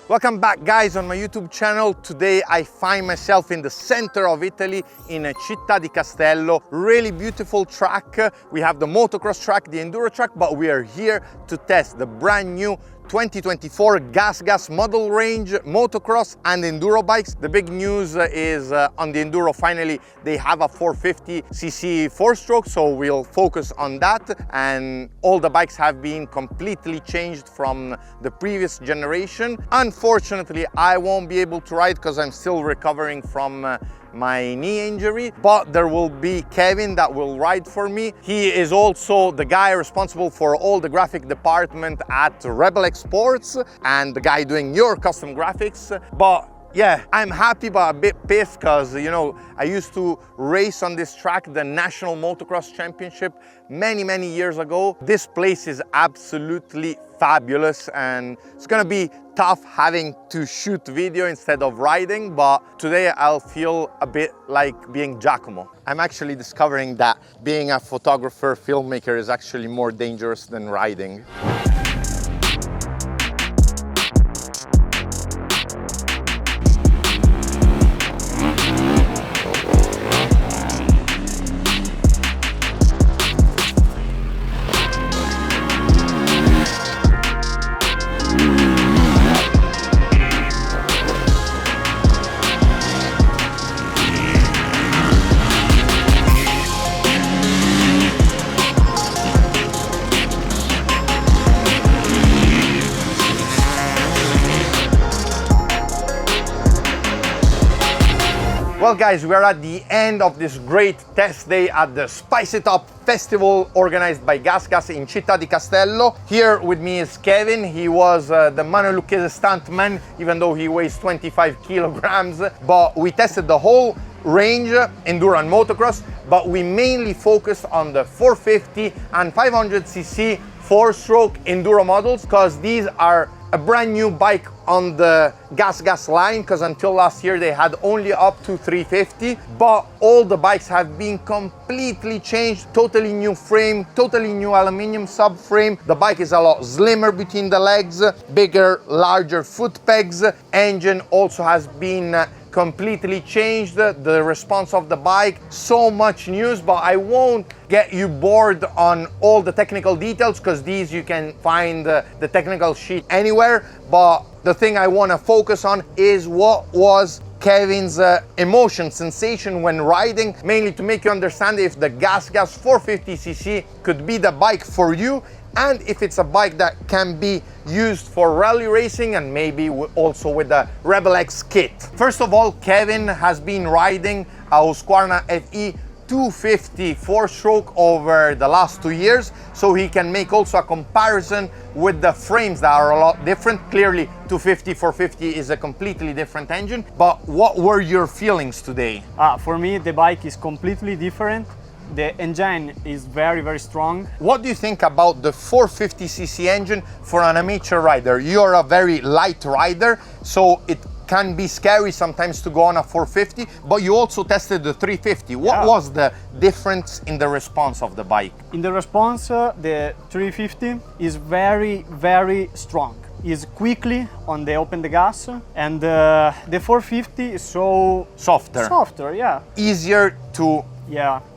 Welcome back guys on my YouTube channel. Today I find myself in the center of Italy in Città di Castello. Really beautiful track. We have the motocross track, the enduro track, but we are here to test the brand new 2024 GasGas model range motocross and enduro bikes. The big news is on the enduro, finally they have a 450cc four-stroke, so we'll focus on that. And all the bikes have been completely changed from the previous generation. Unfortunately, I won't be able to ride because I'm still recovering from my knee injury, but there will be Kevin that will ride for me. He is also the guy responsible for all the graphic department at Rebel Exports and the guy doing your custom graphics. But yeah, I'm happy but a bit pissed because, you know, I used to race on this track, the National Motocross Championship, many years ago. This place is absolutely fabulous and it's gonna be tough having to shoot video instead of riding, but today I'll feel a bit like being Giacomo. I'm actually discovering that being a photographer, filmmaker is actually more dangerous than riding. Well guys, we are at the end of this great test day at the Spice It Up festival organized by GasGas in Città di Castello. Here with me is Kevin. He was the Lucchese stuntman, even though he weighs 25 kilograms. But we tested the whole range, Enduro and Motocross, but we mainly focused on the 450 and 500cc four-stroke Enduro models because these are a brand new bike on the GasGas line, because until last year they had only up to 350, but all the bikes have been completely changed, totally new frame, totally new aluminum subframe. The bike is a lot slimmer between the legs, bigger, larger foot pegs. Engine also has been completely changed, the response of the bike, so much news, but I won't get you bored on all the technical details because these you can find the technical sheet anywhere. But the thing I want to focus on is what was Kevin's emotion, sensation when riding, mainly to make you understand if the GasGas 450cc could be the bike for you, and if it's a bike that can be used for rally racing and maybe also with the Rebel X kit. First of all, Kevin has been riding a Husqvarna FE250 four-stroke over the last 2 years, so he can make also a comparison with the frames that are a lot different. Clearly 250, 450 is a completely different engine, but what were your feelings today? For me, the bike is completely different. The engine is very strong. What do you think about the 450cc engine for an amateur rider? You're a very light rider, so it can be scary sometimes to go on a 450, but you also tested the 350. What was the difference in the response of the bike? In the response, the 350 is very strong. Is quickly on the open the gas, and the 450 is so softer, yeah. Easier to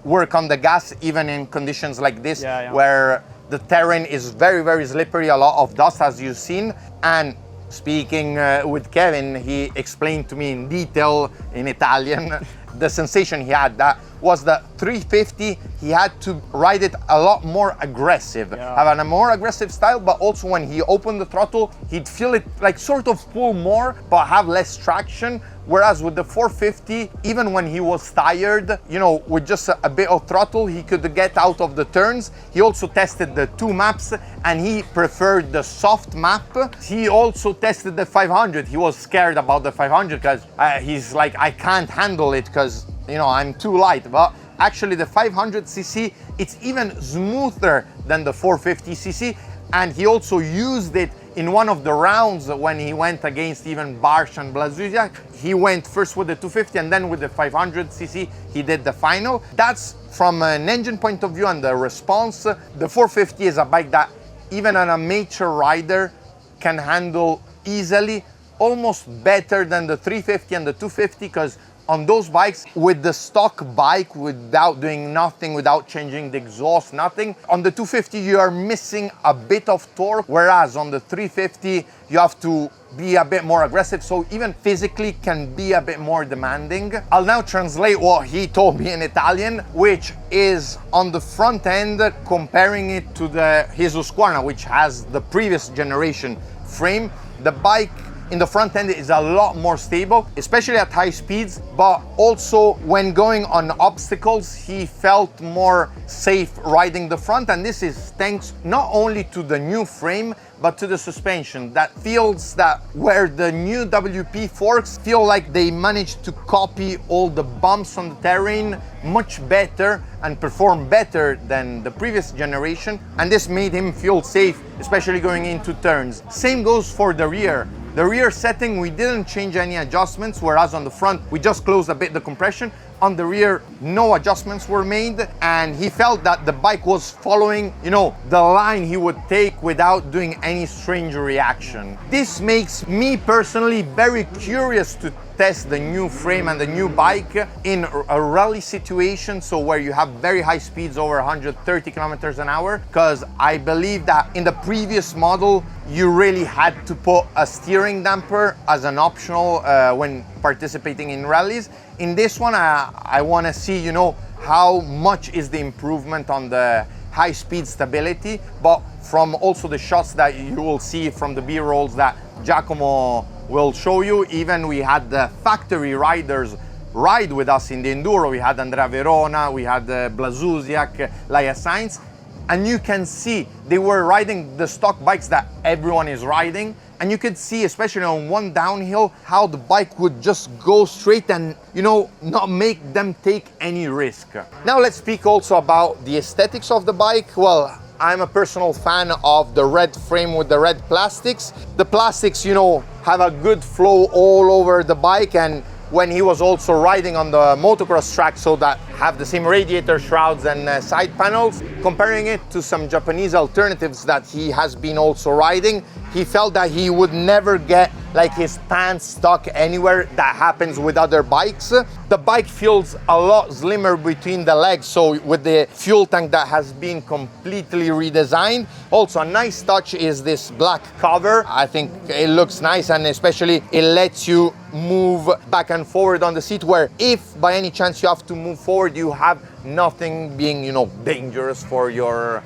work on the gas even in conditions like this, where the terrain is very slippery, a lot of dust as you've seen. And speaking with Kevin, he explained to me in detail in Italian the sensation he had. That was the 350, he had to ride it a lot more aggressive, have a more aggressive style, but also when he opened the throttle, he'd feel it like sort of pull more, but have less traction. Whereas with the 450, even when he was tired, you know, with just a bit of throttle, he could get out of the turns. He also tested the 2 maps and he preferred the soft map. He also tested the 500. He was scared about the 500 because he's like, I can't handle it because, you know, I'm too light. But actually the 500cc, it's even smoother than the 450cc. And he also used it in one of the rounds when he went against even Barsh and Blazusiak. He went first with the 250 and then with the 500cc, he did the final. That's from an engine point of view and the response. The 450 is a bike that even an amateur rider can handle easily, almost better than the 350 and the 250, because on those bikes, with the stock bike, without doing nothing, without changing the exhaust, nothing, on the 250 you are missing a bit of torque, whereas on the 350 you have to be a bit more aggressive, so even physically can be a bit more demanding. I'll now translate what he told me in Italian, which is on the front end, comparing it to his Husqvarna, which has the previous generation frame. The bike in the front end is a lot more stable, especially at high speeds, but also when going on obstacles, he felt more safe riding the front. And this is thanks not only to the new frame, but to the suspension that feels that where the new WP forks feel like they managed to copy all the bumps on the terrain much better and perform better than the previous generation. And this made him feel safe, especially going into turns. Same goes for the rear. The rear setting, we didn't change any adjustments, whereas on the front, we just closed a bit the compression. On the rear, no adjustments were made, and he felt that the bike was following, you know, the line he would take without doing any strange reaction. This makes me personally very curious to test the new frame and the new bike in a rally situation, so where you have very high speeds over 130 kilometers an hour, because I believe that in the previous model you really had to put a steering damper as an optional when participating in rallies. In this one, I want to see, you know, how much is the improvement on the high speed stability, but from also the shots that you will see from the B-rolls that Giacomo will show you. Even we had the factory riders ride with us in the Enduro. We had Andrea Verona, we had Blazusiak, Laia Sainz, and you can see they were riding the stock bikes that everyone is riding, and you could see, especially on one downhill, how the bike would just go straight and, you know, not make them take any risk. Now let's speak also about the aesthetics of the bike. Well, I'm a personal fan of the red frame with the red plastics. The plastics, you know, have a good flow all over the bike, and when he was also riding on the motocross track, so that have the same radiator shrouds and side panels, comparing it to some Japanese alternatives that he has been also riding, he felt that he would never get like his pants stuck anywhere. That happens with other bikes. The bike feels a lot slimmer between the legs, so with the fuel tank that has been completely redesigned. Also a nice touch is this black cover. I think it looks nice, and especially it lets you move back and forward on the seat, where if by any chance you have to move forward, you have nothing being, you know, dangerous for your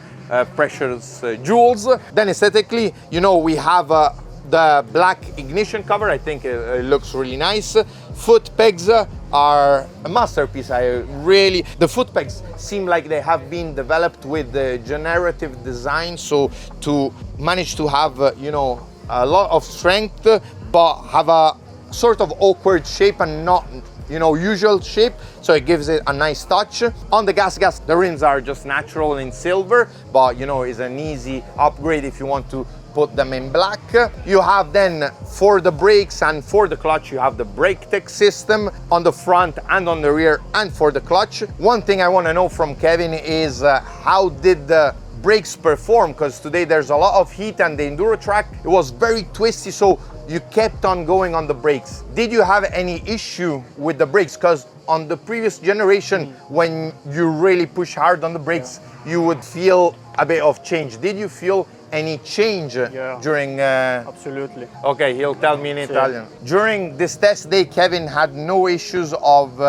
precious jewels. Then aesthetically, you know, we have the black ignition cover. I think it looks really nice. Foot pegs are a masterpiece. The foot pegs seem like they have been developed with the generative design, so to manage to have you know, a lot of strength but have a sort of awkward shape and not, you know, usual shape, so it gives it a nice touch. On the GasGas, the rims are just natural in silver, but you know, it's an easy upgrade if you want to put them in black. You have then, for the brakes and for the clutch, you have the brake tech system on the front and on the rear, and for the clutch. One thing I want to know from Kevin is how did the brakes perform, because today there's a lot of heat and the enduro track, it was very twisty, so you kept on going on the brakes. Did you have any issue with the brakes? Because on the previous generation, when you really push hard on the brakes, you would feel a bit of change. Did you feel any change during... Absolutely. Okay, he'll tell me in Italian. During this test day, Kevin had no issues of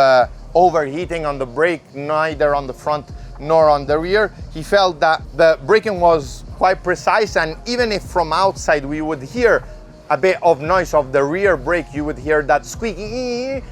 overheating on the brake, neither on the front nor on the rear. He felt that the braking was quite precise, and even if from outside we would hear a bit of noise of the rear brake, you would hear that squeaky.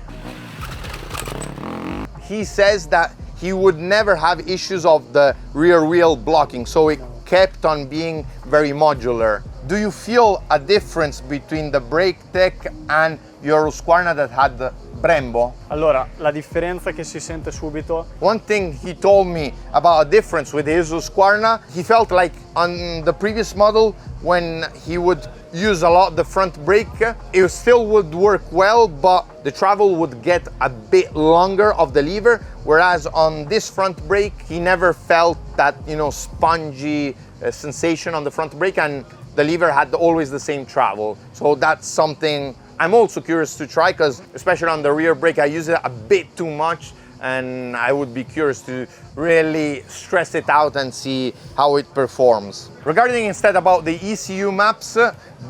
He says that he would never have issues of the rear wheel blocking, so it kept on being very modular. Do you feel a difference between the brake tech and your Husqvarna that had the Brembo? Allora, la differenza che si sente subito. One thing he told me about a difference with his Husqvarna, he felt like on the previous model, when he would use a lot the front brake, it still would work well, but the travel would get a bit longer of the lever, whereas on this front brake, he never felt that, you know, spongy sensation on the front brake, and the lever had always the same travel. So that's something I'm also curious to try, because especially on the rear brake, I use it a bit too much, and I would be curious to really stress it out and see how it performs. Regarding instead about the ECU maps,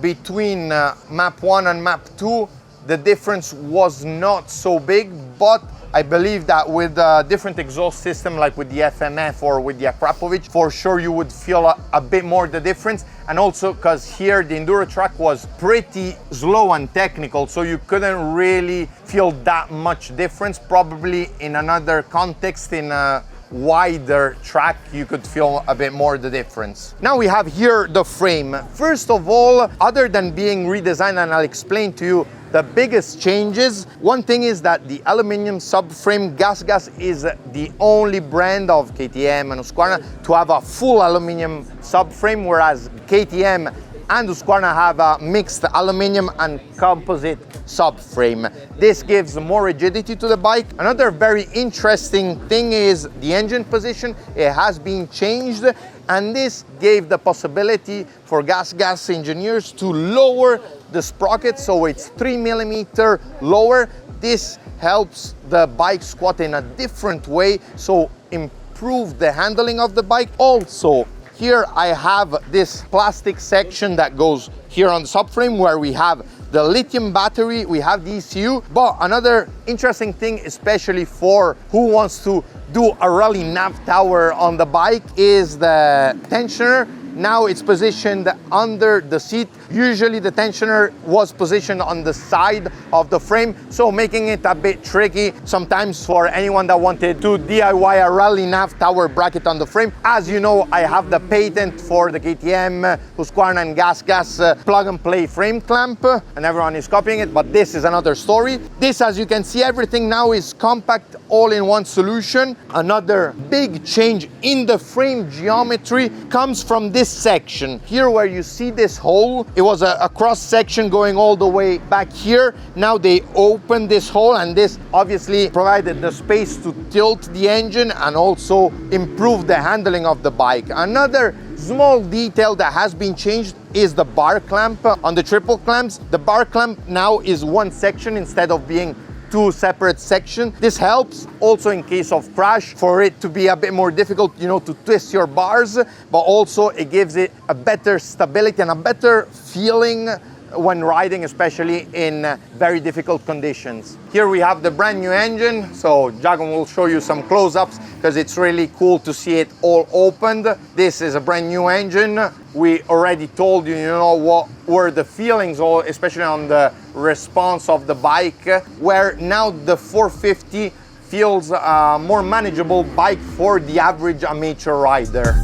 between map 1 and map 2, the difference was not so big, but I believe that with a different exhaust system, like with the FMF or with the Akrapovic, for sure you would feel a bit more the difference. And also because here the Enduro track was pretty slow and technical, so you couldn't really feel that much difference. Probably in another context, in a wider track, you could feel a bit more the difference. Now we have here the frame. First of all, other than being redesigned, and I'll explain to you the biggest changes, one thing is that the aluminum subframe, GasGas is the only brand of KTM and Husqvarna to have a full aluminum subframe, whereas KTM and Husqvarna have a mixed aluminum and composite subframe. This gives more rigidity to the bike. Another very interesting thing is the engine position. It has been changed, and this gave the possibility for GasGas engineers to lower the sprocket, so it's 3 millimeters lower. This helps the bike squat in a different way, so improve the handling of the bike. Also, here I have this plastic section that goes here on the subframe, where we have the lithium battery, we have the ECU. But another interesting thing, especially for who wants to do a rally nav tower on the bike, is the tensioner. Now it's positioned under the seat. Usually the tensioner was positioned on the side of the frame, so making it a bit tricky sometimes for anyone that wanted to DIY a rally nav tower bracket on the frame. As you know, I have the patent for the KTM, Husqvarna and GasGas plug and play frame clamp, and everyone is copying it, but this is another story. This, as you can see, everything now is compact, all in one solution. Another big change in the frame geometry comes from this section here, where you see this hole. It was a cross section going all the way back here. Now they opened this hole, and this obviously provided the space to tilt the engine and also improve the handling of the bike. Another small detail that has been changed is the bar clamp. On the triple clamps, the bar clamp now is one section instead of being two separate sections. This helps also in case of crash, for it to be a bit more difficult, you know, to twist your bars, but also it gives it a better stability and a better feeling when riding, especially in very difficult conditions. Here we have the brand new engine, so Giacomo will show you some close-ups because it's really cool to see it all opened. This is a brand new engine. We already told you, you know, what were the feelings, especially on the response of the bike, where now the 450 feels a more manageable bike for the average amateur rider.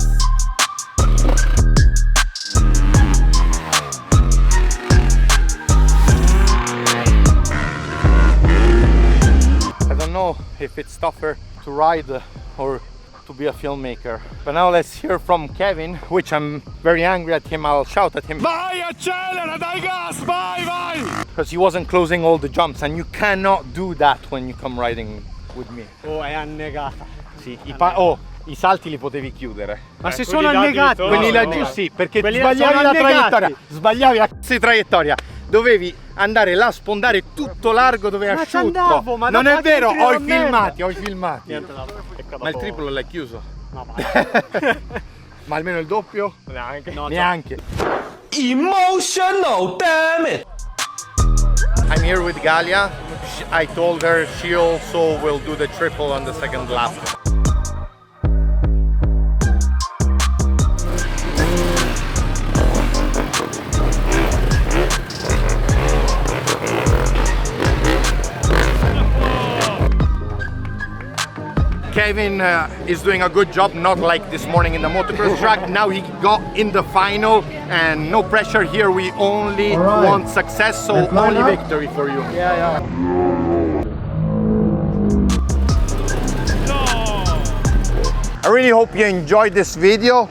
I don't know if it's tougher to ride or to be a filmmaker. But now let's hear from Kevin, which I'm very angry at him. I'll shout at him. Vai, accelera, dai gas, vai, vai! Because he wasn't closing all the jumps, and you cannot do that when you come riding with me. Oh, è annegata. Sì, i salti li potevi chiudere. Ma se sono annegati? Quelli laggiù sì, perché sbagliavi la traiettoria. Sbagliavi la cazzo di traiettoria. Dovevi andare là, spondare tutto largo dove è asciutto. Ma non è vero, ho i filmati, ho i filmati. Ma il triplo l'hai chiuso? No, ma almeno il doppio? Neanche. No, neanche. Emotional, damn it! I'm here with Galia. I told her she also will do the triple on the second lap. Kevin is doing a good job, not like this morning in the motocross track. Now he got in the final, and no pressure here. We only want success, so only victory for you. Yeah. I really hope you enjoyed this video.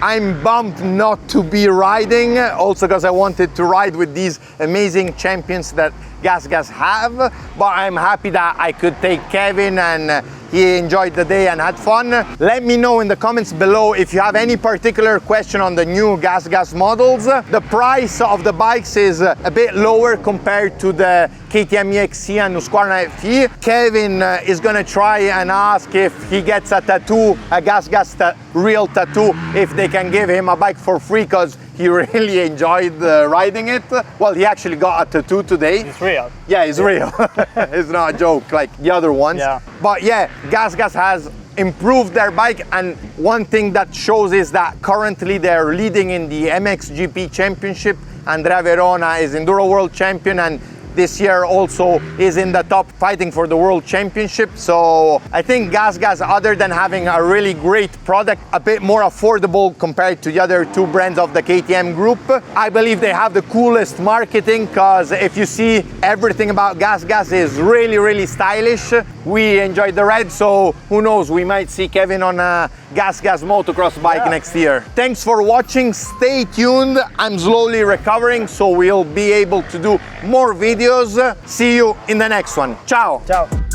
I'm bummed not to be riding, also because I wanted to ride with these amazing champions that GasGas have, but I'm happy that I could take Kevin and he enjoyed the day and had fun. Let me know in the comments below if you have any particular question on the new GasGas models. The price of the bikes is a bit lower compared to the KTM EXE and Husqvarna FE. Kevin is gonna try and ask if he gets a tattoo, a GasGas real tattoo, if they can give him a bike for free, because he really enjoyed riding it. Well, he actually got a tattoo today. It's real. Yeah, it's real. It's not a joke like the other ones. Yeah. But yeah, GasGas has improved their bike, and one thing that shows is that currently they're leading in the MXGP Championship. Andrea Verona is Enduro World Champion, and this year also is in the top fighting for the World Championship. So I think GasGas, other than having a really great product, a bit more affordable compared to the other two brands of the KTM group, I believe they have the coolest marketing, because if you see, everything about GasGas is really, really stylish. We enjoyed the ride, so who knows, we might see Kevin on a GasGas motocross bike next year. Thanks for watching, stay tuned. I'm slowly recovering, so we'll be able to do more videos. See you in the next one. Ciao. Ciao.